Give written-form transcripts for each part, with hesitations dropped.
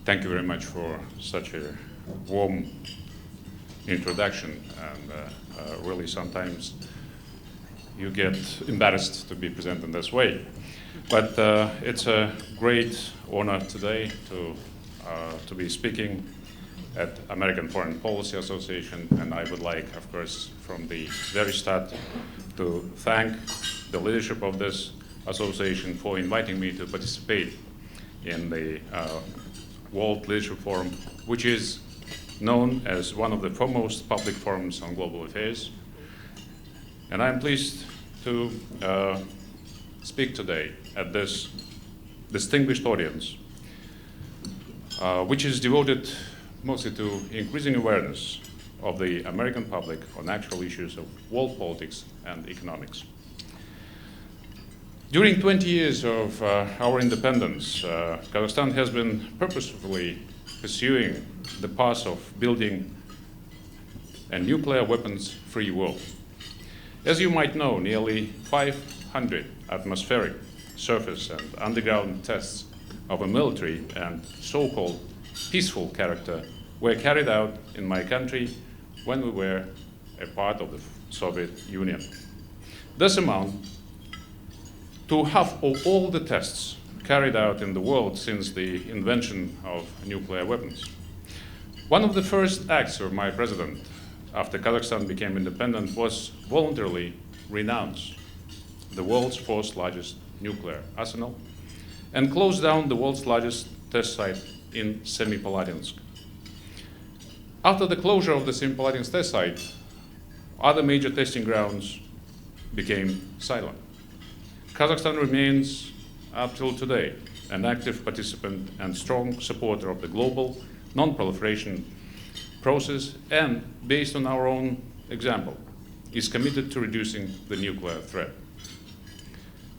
Thank you very much for such a warm introduction, and really sometimes you get embarrassed to be presented this way. But it's a great honor today to be speaking at American Foreign Policy Association, and I would like, of course, from the very start to thank the leadership of this association for inviting me to participate in the World Leadership Forum, which is known as one of the foremost public forums on global affairs. And I'm pleased to speak today at this distinguished audience, which is devoted mostly to increasing awareness of the American public on actual issues of world politics and economics. During 20 years of our independence, Kazakhstan has been purposefully pursuing the path of building a nuclear weapons-free world. As you might know, nearly 500 atmospheric, surface, and underground tests of a military and so-called peaceful character were carried out in my country when we were a part of the Soviet Union. This amount to half of all the tests carried out in the world since the invention of nuclear weapons. One of the first acts of my president after Kazakhstan became independent was voluntarily renounce the world's fourth largest nuclear arsenal and close down the world's largest test site in Semipalatinsk. After the closure of the Semipalatinsk test site, other major testing grounds became silent. Kazakhstan remains, up till today, an active participant and strong supporter of the global non-proliferation process, and based on our own example, is committed to reducing the nuclear threat.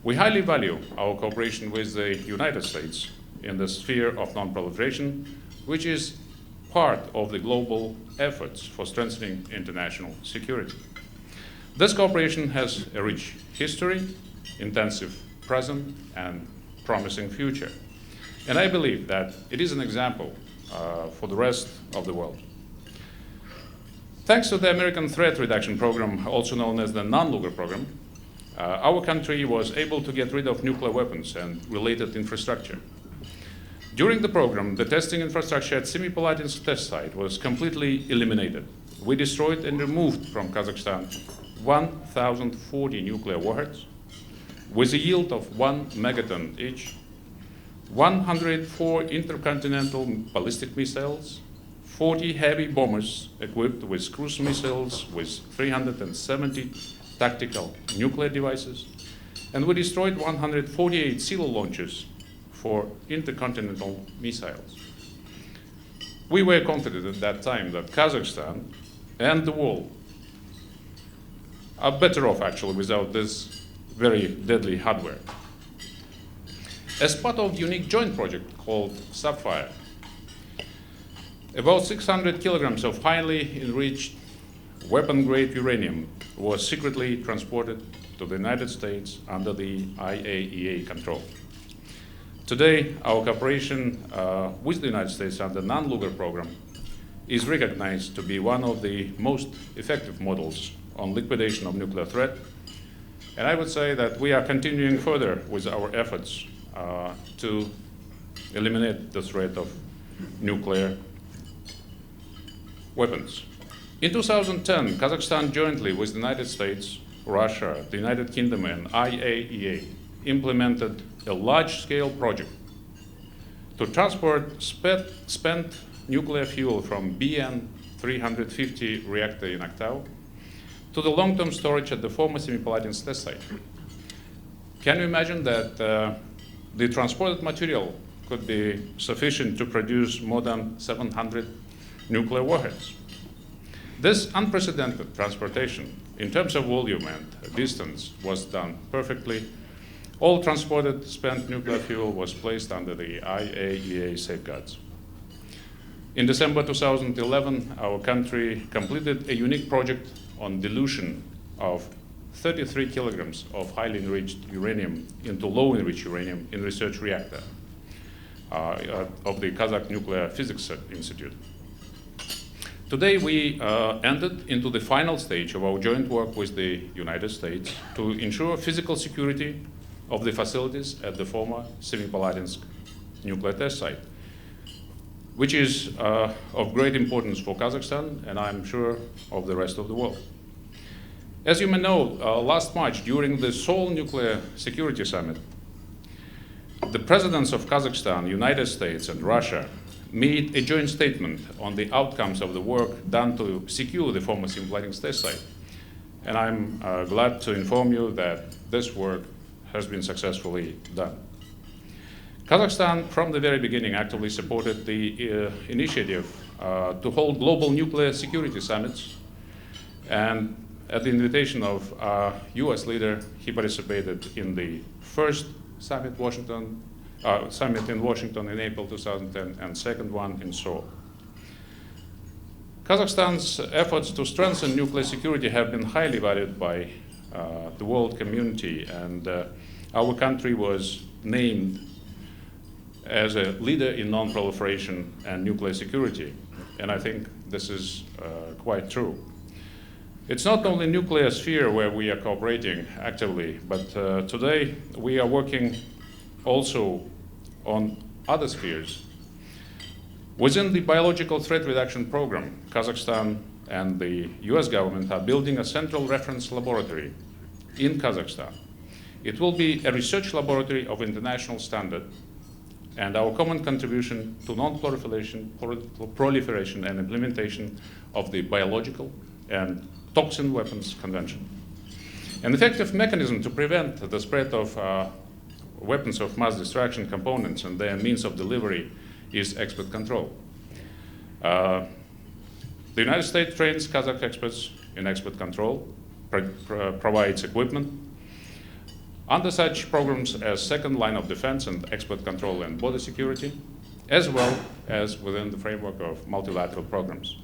We highly value our cooperation with the United States in the sphere of non-proliferation, which is part of the global efforts for strengthening international security. This cooperation has a rich history, intensive present, and promising future. And I believe that it is an example for the rest of the world. Thanks to the American Threat Reduction Program, also known as the Non-Lugar Program, our country was able to get rid of nuclear weapons and related infrastructure. During the program, the testing infrastructure at Semipalatinsk test site was completely eliminated. We destroyed and removed from Kazakhstan 1,040 nuclear warheads, with a yield of 1 megaton each, 104 intercontinental ballistic missiles, 40 heavy bombers equipped with cruise missiles with 370 tactical nuclear devices, and we destroyed 148 silo launchers for intercontinental missiles. We were confident at that time that Kazakhstan and the world are better off actually without this very deadly hardware. As part of a unique joint project called Sapphire, about 600 kilograms of highly enriched weapon-grade uranium was secretly transported to the United States under the IAEA control. Today, our cooperation with the United States under the Non-Lugar program is recognized to be one of the most effective models on liquidation of nuclear threat. And I would say that we are continuing further with our efforts to eliminate the threat of nuclear weapons. In 2010, Kazakhstan jointly with the United States, Russia, the United Kingdom, and IAEA implemented a large-scale project to transport spent nuclear fuel from BN 350 reactor in Aktau to the long-term storage at the former Semipalatinsk test site. Can you imagine that the transported material could be sufficient to produce more than 700 nuclear warheads? This unprecedented transportation in terms of volume and distance was done perfectly. All transported spent nuclear fuel was placed under the IAEA safeguards. In December 2011, our country completed a unique project on dilution of 33 kilograms of highly enriched uranium into low enriched uranium in research reactor. of the Kazakh Nuclear Physics Institute. Today we entered into the final stage of our joint work with the United States to ensure physical security of the facilities at the former Semipalatinsk nuclear test site, which is of great importance for Kazakhstan and I'm sure of the rest of the world. As you may know, last March during the Seoul Nuclear Security Summit, the presidents of Kazakhstan, United States and Russia made a joint statement on the outcomes of the work done to secure the former Semipalatinsk test site. And I'm glad to inform you that this work has been successfully done. Kazakhstan, from the very beginning, actively supported the initiative to hold global nuclear security summits. And at the invitation of our US leader, he participated in the first summit in Washington in April 2010 and second one in Seoul. Kazakhstan's efforts to strengthen nuclear security have been highly valued by the world community, and our country was named as a leader in non-proliferation and nuclear security, and I think this is quite true. It's not only nuclear sphere where we are cooperating actively, but today we are working also on other spheres. Within the biological threat reduction program, Kazakhstan and the US government are building a central reference laboratory in Kazakhstan. It will be a research laboratory of international standard and our common contribution to non-proliferation and implementation of the biological and toxin weapons convention. An effective mechanism to prevent the spread of weapons of mass destruction components and their means of delivery is export control. The United States trains Kazakh experts in export control, provides equipment. Under such programs as second line of defense and export control and border security, as well as within the framework of multilateral programs.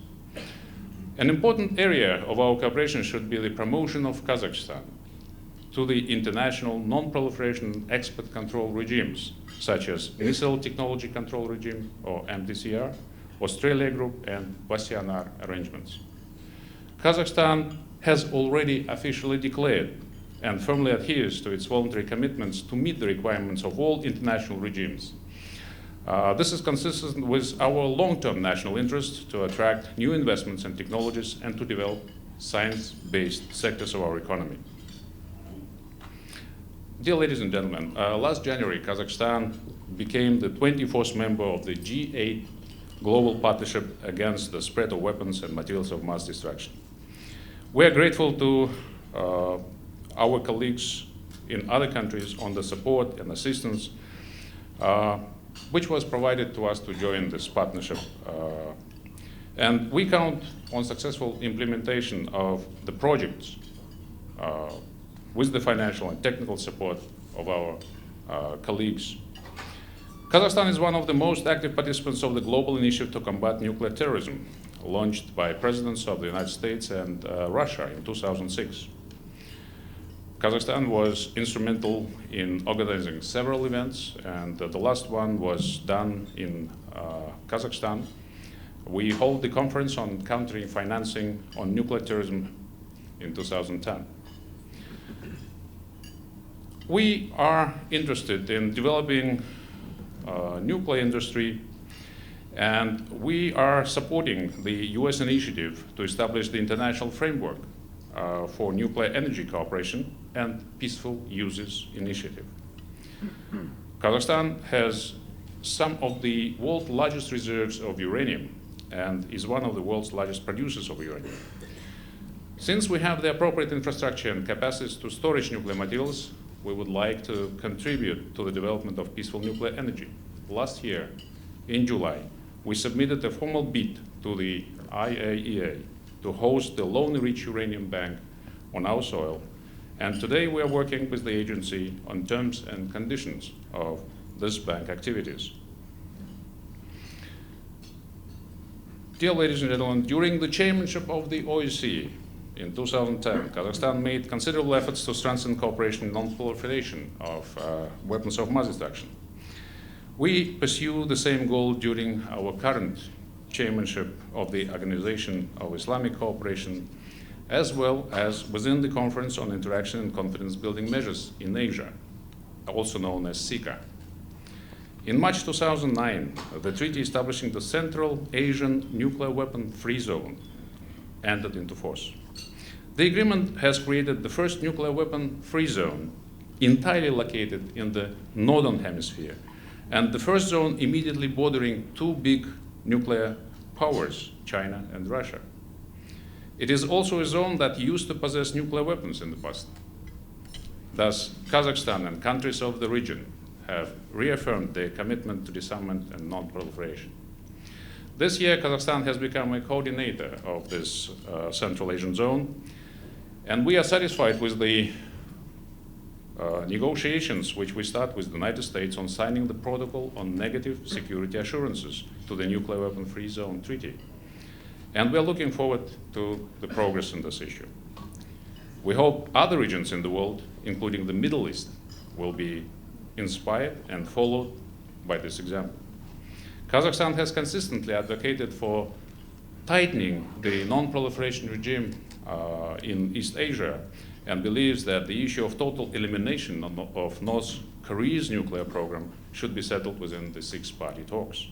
An important area of our cooperation should be the promotion of Kazakhstan to the international non-proliferation export control regimes, such as Missile Technology Control Regime, or MTCR, Australia Group, and Vassianar arrangements. Kazakhstan has already officially declared and firmly adheres to its voluntary commitments to meet the requirements of all international regimes. This is consistent with our long-term national interest to attract new investments and technologies and to develop science-based sectors of our economy. Dear ladies and gentlemen, last January, Kazakhstan became the 24th member of the G8 Global Partnership Against the Spread of Weapons and Materials of Mass Destruction. We are grateful to our colleagues in other countries on the support and assistance which was provided to us to join this partnership. And we count on successful implementation of the projects with the financial and technical support of our colleagues. Kazakhstan is one of the most active participants of the global initiative to combat nuclear terrorism, launched by presidents of the United States and Russia in 2006. Kazakhstan was instrumental in organizing several events, and the last one was done in Kazakhstan. We hold the conference on countering financing on nuclear terrorism in 2010. We are interested in developing nuclear industry, and we are supporting the US initiative to establish the international framework for nuclear energy cooperation and peaceful uses initiative. Kazakhstan has some of the world's largest reserves of uranium and is one of the world's largest producers of uranium. Since we have the appropriate infrastructure and capacities to storage nuclear materials, we would like to contribute to the development of peaceful nuclear energy. Last year, in July, we submitted a formal bid to the IAEA to host the Long Reach Uranium Bank on our soil, and today we are working with the agency on terms and conditions of this bank activities. Dear ladies and gentlemen, during the chairmanship of the OSCE in 2010, Kazakhstan made considerable efforts to strengthen cooperation in non-proliferation of weapons of mass destruction. We pursue the same goal during our current chairmanship of the Organization of Islamic Cooperation, as well as within the Conference on Interaction and Confidence Building Measures in Asia, also known as SICA. In March 2009, the treaty establishing the Central Asian Nuclear Weapon Free Zone entered into force. The agreement has created the first nuclear weapon free zone entirely located in the Northern Hemisphere, and the first zone immediately bordering two big nuclear powers, China and Russia. It is also a zone that used to possess nuclear weapons in the past. Thus, Kazakhstan and countries of the region have reaffirmed their commitment to disarmament and non-proliferation. This year, Kazakhstan has become a coordinator of this Central Asian zone, and we are satisfied with the negotiations which we start with the United States on signing the protocol on negative security assurances to the Nuclear Weapon Free Zone Treaty. And we are looking forward to the progress in this issue. We hope other regions in the world, including the Middle East, will be inspired and followed by this example. Kazakhstan has consistently advocated for tightening the non-proliferation regime in East Asia and believes that the issue of total elimination of North Korea's nuclear program should be settled within the six-party talks.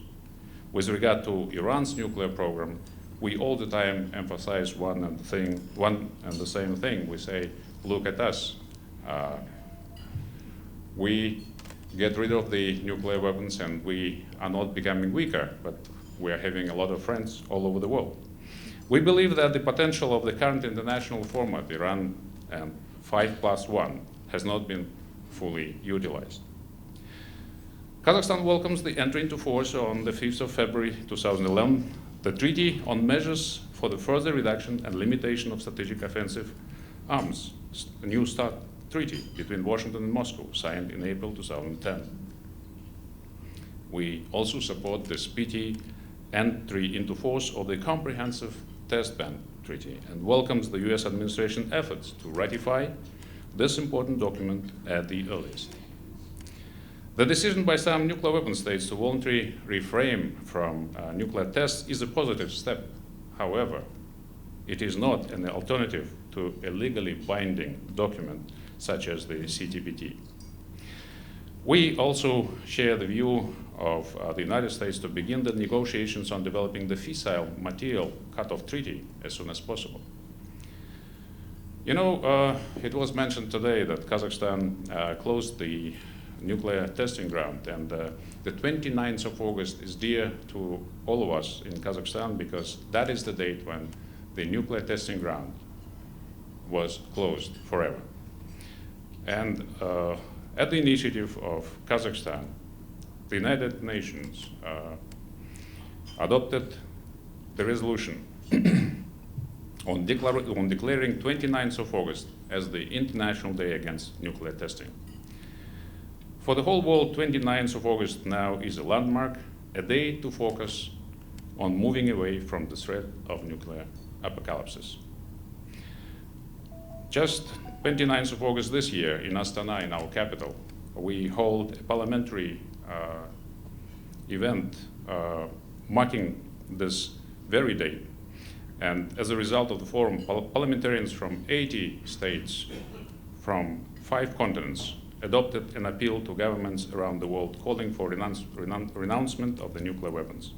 With regard to Iran's nuclear program, we all the time emphasize one and the same thing. We say, look at us. We get rid of the nuclear weapons and we are not becoming weaker, but we are having a lot of friends all over the world. We believe that the potential of the current international format, Iran and 5+1, has not been fully utilized. Kazakhstan welcomes the entry into force on the 5th of February 2011, the Treaty on Measures for the Further Reduction and Limitation of Strategic Offensive Arms, a New START treaty between Washington and Moscow, signed in April 2010. We also support the speedy entry into force of the Comprehensive Test Ban Treaty and welcomes the US administration efforts to ratify this important document at the earliest. The decision by some nuclear weapon states to voluntarily refrain from nuclear tests is a positive step. However, it is not an alternative to a legally binding document such as the CTBT. We also share the view of the United States to begin the negotiations on developing the fissile material cut-off treaty as soon as possible. You know, it was mentioned today that Kazakhstan closed the nuclear testing ground, and the 29th of August is dear to all of us in Kazakhstan because that is the date when the nuclear testing ground was closed forever. And at the initiative of Kazakhstan, the United Nations adopted the resolution on declaring 29th of August as the International Day Against Nuclear Testing. For the whole world, 29th of August now is a landmark, a day to focus on moving away from the threat of nuclear apocalypse. Just 29th of August this year in Astana, in our capital, we hold a parliamentary event marking this very day. And as a result of the forum, parliamentarians from 80 states from 5 continents adopted an appeal to governments around the world calling for renouncement of the nuclear weapons.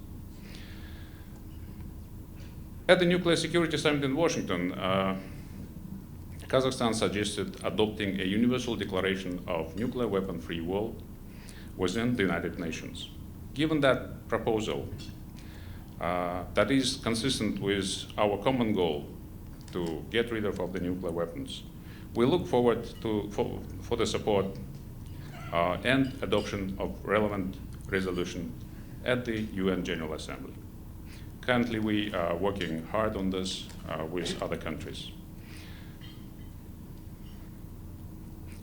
At the Nuclear Security Summit in Washington, Kazakhstan suggested adopting a universal declaration of nuclear weapon-free world within the United Nations. Given that proposal, that is consistent with our common goal to get rid of the nuclear weapons, we look forward for the support and adoption of relevant resolution at the UN General Assembly. Currently, we are working hard on this with other countries.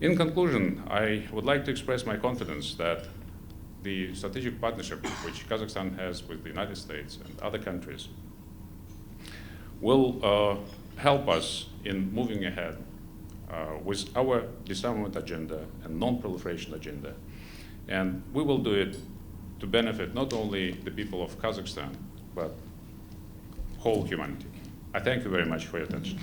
In conclusion, I would like to express my confidence that the strategic partnership which Kazakhstan has with the United States and other countries will help us in moving ahead with our disarmament agenda and non-proliferation agenda. And we will do it to benefit not only the people of Kazakhstan, but whole humanity. I thank you very much for your attention.